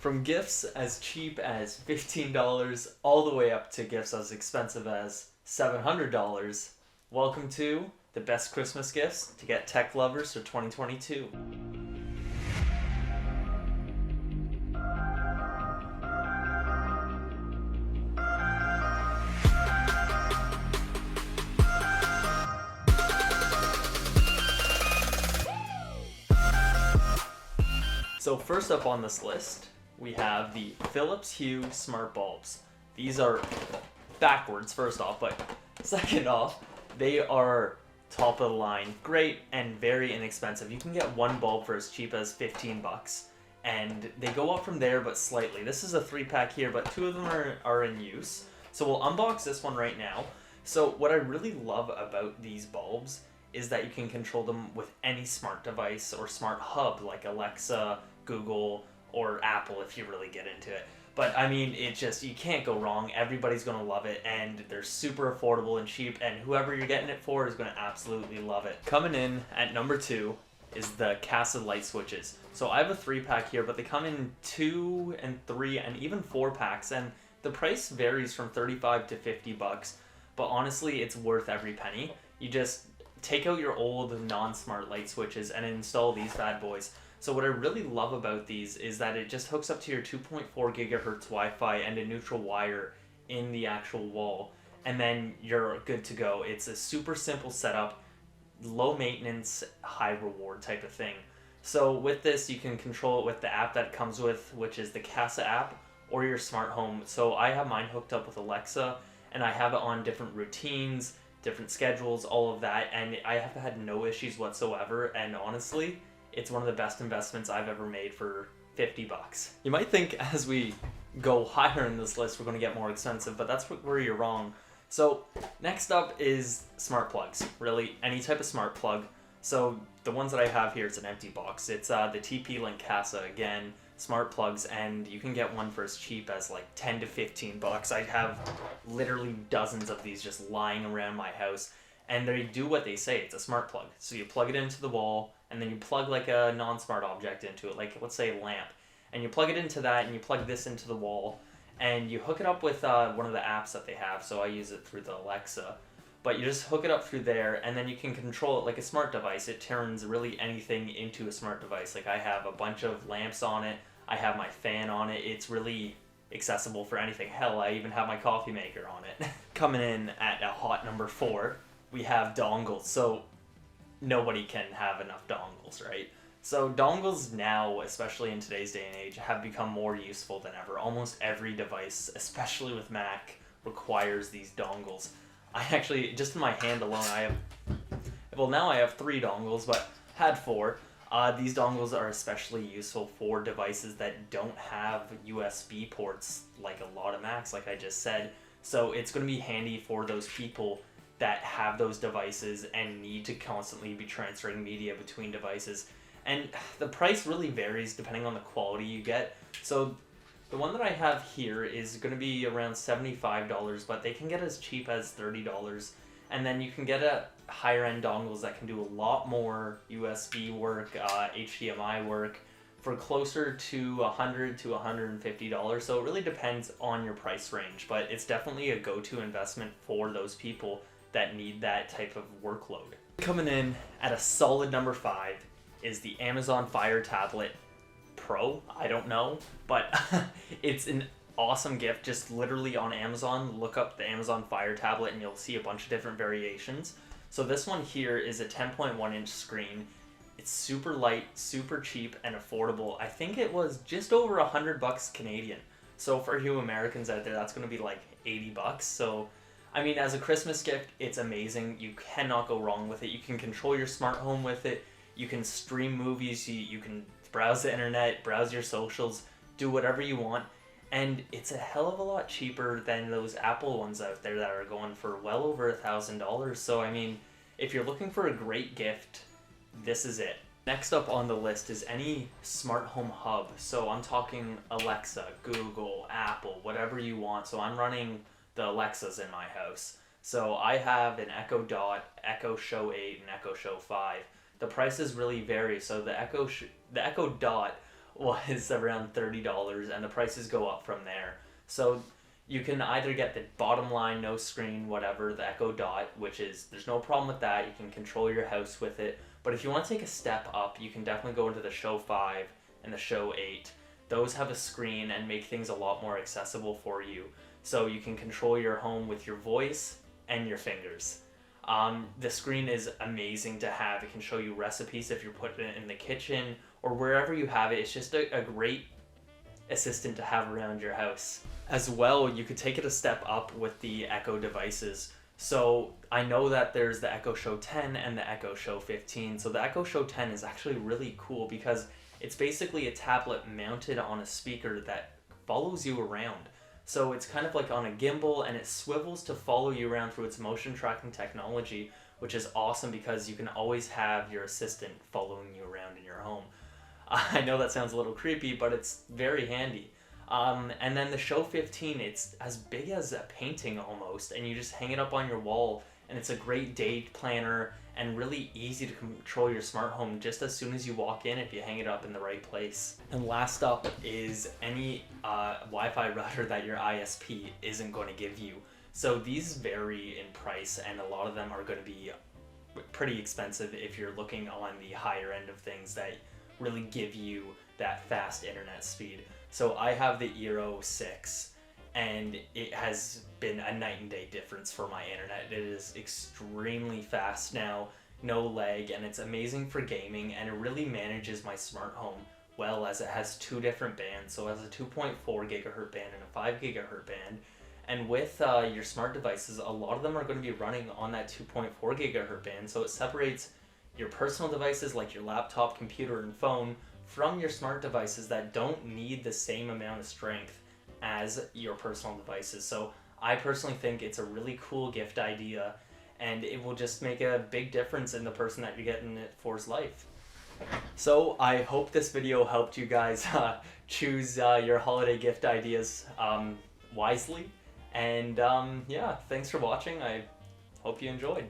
From gifts as cheap as $15 all the way up to gifts as expensive as $700, welcome to the best Christmas gifts to get tech lovers for 2022. So first up on this list, we have the Philips Hue smart bulbs. These are backwards first off, but second off, they are top of the line, great and very inexpensive. You can get one bulb for as cheap as 15 bucks, and they go up from there but slightly. This is a 3-pack here, but 2 of them are in use. So we'll unbox this one right now. So what I really love about these bulbs is that you can control them with any smart device or smart hub like Alexa, Google, or Apple if you really get into it. But I mean, you can't go wrong. Everybody's gonna love it, and they're super affordable and cheap, and whoever you're getting it for is gonna absolutely love it. Coming in at number 2 is the Kasa light switches. So I have a 3-pack here, but they come in 2 and 3 and even 4-packs, and the price varies from 35 to 50 bucks. But honestly, it's worth every penny. You just take out your old non-smart light switches and install these bad boys. So what I really love about these is that it just hooks up to your 2.4 gigahertz Wi-Fi and a neutral wire in the actual wall, and then you're good to go. It's a super simple setup, low maintenance, high reward type of thing. So with this, you can control it with the app that it comes with, which is the Kasa app, or your smart home. So I have mine hooked up with Alexa, and I have it on different routines, different schedules, all of that, and I have had no issues whatsoever, and honestly, it's one of the best investments I've ever made for 50 bucks. You might think as we go higher in this list, we're going to get more expensive, but that's where you're wrong. So next up is smart plugs. Really, any type of smart plug. So the ones that I have here, it's an empty box. It's the TP-Link Kasa, again, smart plugs, and you can get one for as cheap as like 10 to 15 bucks. I have literally dozens of these just lying around my house, and they do what they say. It's a smart plug. So you plug it into the wall, and then you plug like a non-smart object into it, like let's say a lamp, and you plug it into that, and you plug this into the wall, and you hook it up with one of the apps that they have. So I use it through the Alexa, but you just hook it up through there, and then you can control it like a smart device. It turns really anything into a smart device. Like I have a bunch of lamps on it, I have my fan on it. It's really accessible for anything. Hell, I even have my coffee maker on it. Coming in at a hot number 4, we have dongles. So nobody can have enough dongles, right? So dongles now, especially in today's day and age, have become more useful than ever. Almost every device, especially with Mac, requires these dongles. I actually, just in my hand alone, now I have 3 dongles, but had 4. These dongles are especially useful for devices that don't have USB ports like a lot of Macs, like I just said. So it's going to be handy for those people that have those devices and need to constantly be transferring media between devices. And the price really varies depending on the quality you get. So the one that I have here is going to be around $75, but they can get as cheap as $30. And then you can get a higher end dongles that can do a lot more USB work, HDMI work, for closer to $100 to $150. So it really depends on your price range, but it's definitely a go-to investment for those people that need that type of workload. Coming in at a solid number 5 is the Amazon Fire Tablet Pro. I don't know, but it's an awesome gift. Just literally on Amazon, look up the Amazon Fire Tablet and you'll see a bunch of different variations. So this one here is a 10.1 inch screen. It's super light, super cheap, and affordable. I think it was just over 100 bucks Canadian. So for you Americans out there, that's going to be like 80 bucks. So I mean, as a Christmas gift, it's amazing. You cannot go wrong with it. You can control your smart home with it. You can stream movies. You can browse the internet, browse your socials, do whatever you want. And it's a hell of a lot cheaper than those Apple ones out there that are going for well over $1,000. So, I mean, if you're looking for a great gift, this is it. Next up on the list is any smart home hub. So I'm talking Alexa, Google, Apple, whatever you want. So I'm running the Alexas in my house. So I have an Echo Dot, Echo Show 8, and Echo Show 5. The prices really vary. So the Echo Dot was around $30, and the prices go up from there. So you can either get the bottom line, no screen, whatever, the Echo Dot, which is, there's no problem with that. You can control your house with it. But if you want to take a step up, you can definitely go into the Show 5 and the Show 8. Those have a screen and make things a lot more accessible for you. So you can control your home with your voice and your fingers. The screen is amazing to have. It can show you recipes if you're putting it in the kitchen or wherever you have it. It's just a great assistant to have around your house. As well, you could take it a step up with the Echo devices. So I know that there's the Echo Show 10 and the Echo Show 15. So the Echo Show 10 is actually really cool because it's basically a tablet mounted on a speaker that follows you around. So it's kind of like on a gimbal, and it swivels to follow you around through its motion tracking technology, which is awesome because you can always have your assistant following you around in your home. I know that sounds a little creepy, but it's very handy. And then the Show 15, it's as big as a painting almost, and you just hang it up on your wall, and it's a great day planner and really easy to control your smart home just as soon as you walk in if you hang it up in the right place. And last up is any Wi-Fi router that your ISP isn't going to give you. So these vary in price, and a lot of them are going to be pretty expensive if you're looking on the higher end of things that really give you that fast internet speed. So I have the Eero 6, and it has been a night and day difference for my internet. It is extremely fast now, no lag, and it's amazing for gaming, and it really manages my smart home well, as it has two different bands. So it has a 2.4 gigahertz band and a 5 gigahertz band. And with your smart devices, a lot of them are going to be running on that 2.4 gigahertz band, so it separates your personal devices like your laptop, computer, and phone from your smart devices that don't need the same amount of strength as your personal devices. So I personally think it's a really cool gift idea, and it will just make a big difference in the person that you're getting it for's life. So I hope this video helped you guys choose your holiday gift ideas wisely. And yeah, thanks for watching. I hope you enjoyed.